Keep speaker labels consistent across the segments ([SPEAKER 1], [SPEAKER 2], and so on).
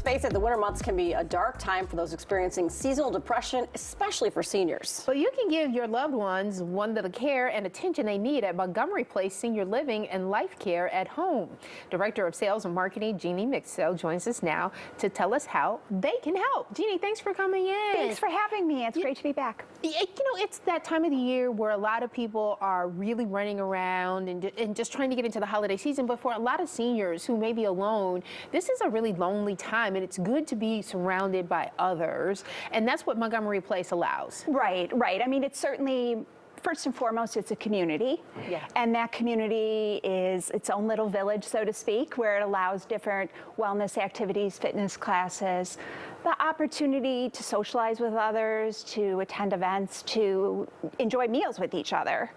[SPEAKER 1] face it, the winter months can be a dark time for those experiencing seasonal depression, especially for seniors.
[SPEAKER 2] Well, you can give your loved ones one of the care and attention they need at Montgomery Place Senior Living and Life Care at Home. Director of Sales and Marketing, Jeannie Mixell, joins us now to tell us how they can help. Jeannie, thanks for coming in.
[SPEAKER 3] Thanks for having me. It's great to be back.
[SPEAKER 2] You know, it's that time of the year where a lot of people are really running around and just trying to get into the holiday season. But for a lot of seniors who may be alone, this is a really lonely time, and it's good to be surrounded by others. And that's what Montgomery Place allows.
[SPEAKER 3] Right. I mean, it's certainly, first and foremost, it's a community.
[SPEAKER 2] Yeah.
[SPEAKER 3] And that community is its own little village, so to speak, where it allows different wellness activities, fitness classes, the opportunity to socialize with others, to attend events, to enjoy meals with each other.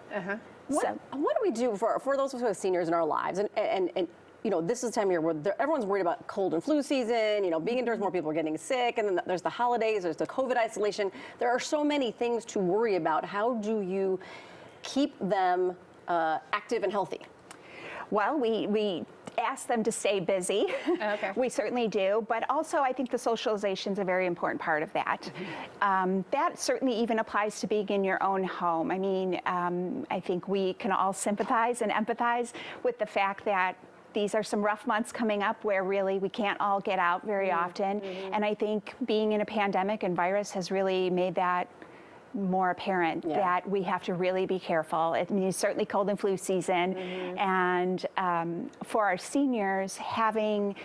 [SPEAKER 1] What do we do for those of us who have seniors in our lives? And you know, this is the time of year where everyone's worried about cold and flu season, you know, being indoors, more people are getting sick, and then there's the holidays, there's the COVID isolation. There are so many things to worry about. How do you keep them active and healthy?
[SPEAKER 3] Well, we ask them to stay busy.
[SPEAKER 2] Okay.
[SPEAKER 3] We certainly do, but also I think the socialization is a very important part of that. That certainly even applies to being in your own home. I mean, I think we can all sympathize and empathize with the fact that these are some rough months coming up where really we can't all get out very often. And I think being in a pandemic and virus has really made that more apparent that we have to really be careful. I mean, it's certainly cold and flu season. And for our seniors, having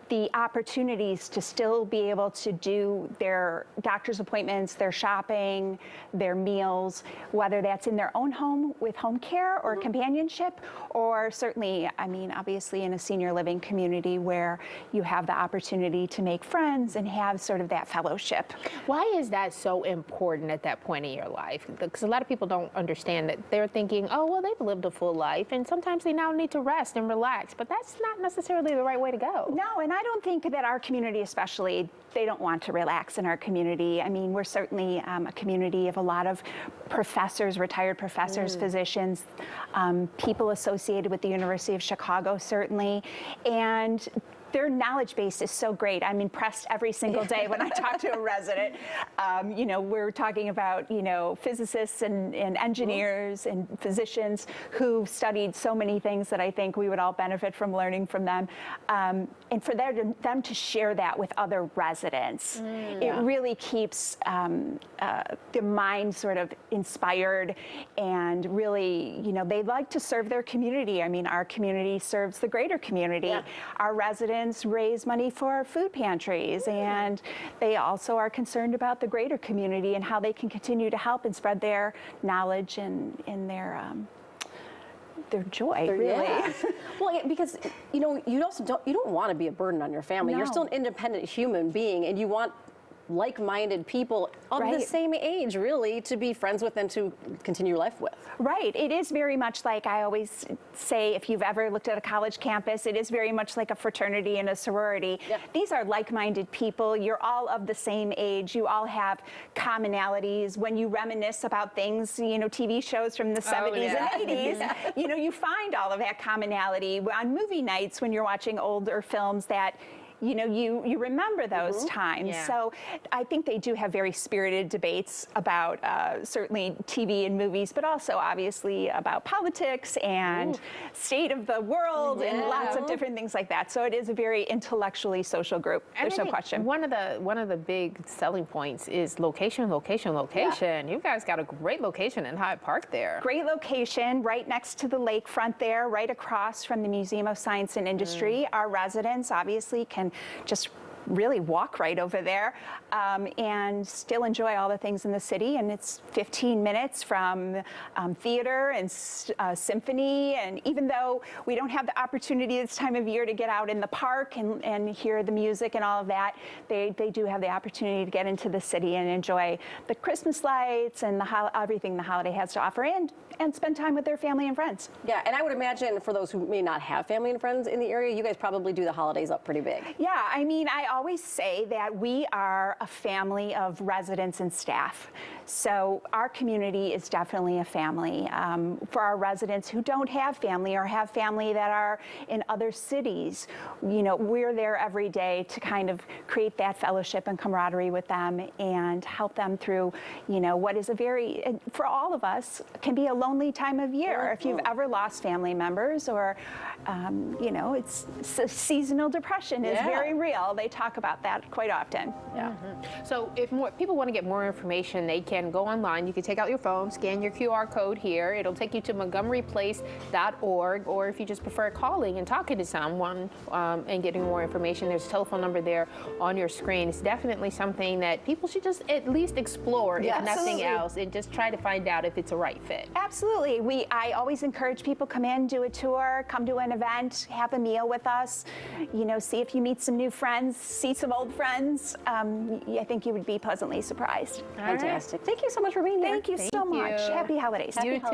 [SPEAKER 3] the opportunities to still be able to do their doctor's appointments, their shopping, their meals, whether that's in their own home with home care or companionship, or certainly, I mean, obviously in a senior living community where you have the opportunity to make friends and have sort of that fellowship.
[SPEAKER 2] Why is that so important at that point in your life? Because a lot of people don't understand that. They're thinking, oh, well, they've lived a full life, and sometimes they now need to rest and relax, but that's not necessarily the right way to go.
[SPEAKER 3] No, and I don't think that our community especially, they don't want to relax in our community. I mean, we're certainly a community of a lot of professors, retired professors, physicians, people associated with the University of Chicago, certainly, and their knowledge base is so great. I'm impressed every single day when I talk to a resident. You know, we're talking about, you know, physicists and engineers and physicians who studied so many things that I think we would all benefit from learning from them. And for them to share that with other residents, it really keeps the mind sort of inspired, and really, you know, they like to serve their community. I mean, our community serves the greater community. Our residents raise money for food pantries, and they also are concerned about the greater community and how they can continue to help and spread their knowledge and their joy, really.
[SPEAKER 1] Well, because you know, you don't want to be a burden on your family.
[SPEAKER 3] No.
[SPEAKER 1] You're still an independent human being, and you want like-minded people of the same age, really, to be friends with and to continue life with.
[SPEAKER 3] Right. It is very much like, I always say, if you've ever looked at a college campus, it is very much like a fraternity and a sorority. These are like-minded people. You're all of the same age. You all have commonalities. When you reminisce about things, you know, TV shows from the 70s and 80s, you know, you find all of that commonality. On movie nights, when you're watching older films, that you know, you remember those times. So I think they do have very spirited debates about certainly TV and movies, but also obviously about politics and state of the world and lots of different things like that. So it is a very intellectually social group. There's no question.
[SPEAKER 2] One of the big selling points is location. You guys got a great location in Hyde Park there.
[SPEAKER 3] Great location, right next to the lakefront there, right across from the Museum of Science and Industry. Our residents obviously can just really walk right over there and still enjoy all the things in the city. And it's 15 minutes from theater and symphony. And even though we don't have the opportunity this time of year to get out in the park and hear the music and all of that, they do have the opportunity to get into the city and enjoy the Christmas lights and everything the holiday has to offer, and spend time with their family and friends.
[SPEAKER 1] Yeah, and I would imagine for those who may not have family and friends in the area, you guys probably do the holidays up pretty big.
[SPEAKER 3] Yeah, I mean, I always say that we are a family of residents and staff. So our community is definitely a family. For our residents who don't have family or have family that are in other cities, we're there every day to kind of create that fellowship and camaraderie with them and help them through, what is a very, for all of us, can be a lonely time of year. If you've ever lost family members or, it's seasonal depression is very real. They talk about that quite often.
[SPEAKER 1] Yeah.
[SPEAKER 2] So if more people want to get more information, they can go online. You can take out your phone, scan your QR code here. It'll take you to montgomeryplace.org, or if you just prefer calling and talking to someone and getting more information, there's a telephone number there on your screen. It's definitely something that people should just at least explore, if nothing else, and just try to find out if it's a right fit.
[SPEAKER 3] Absolutely. I always encourage people come in, do a tour, come to an event, have a meal with us, see if you meet some new friends, see some old friends. I think you would be pleasantly surprised.
[SPEAKER 1] Fantastic. Thank you so much for being here.
[SPEAKER 3] Thank you so much.
[SPEAKER 2] you.
[SPEAKER 3] Happy holidays.
[SPEAKER 2] You too.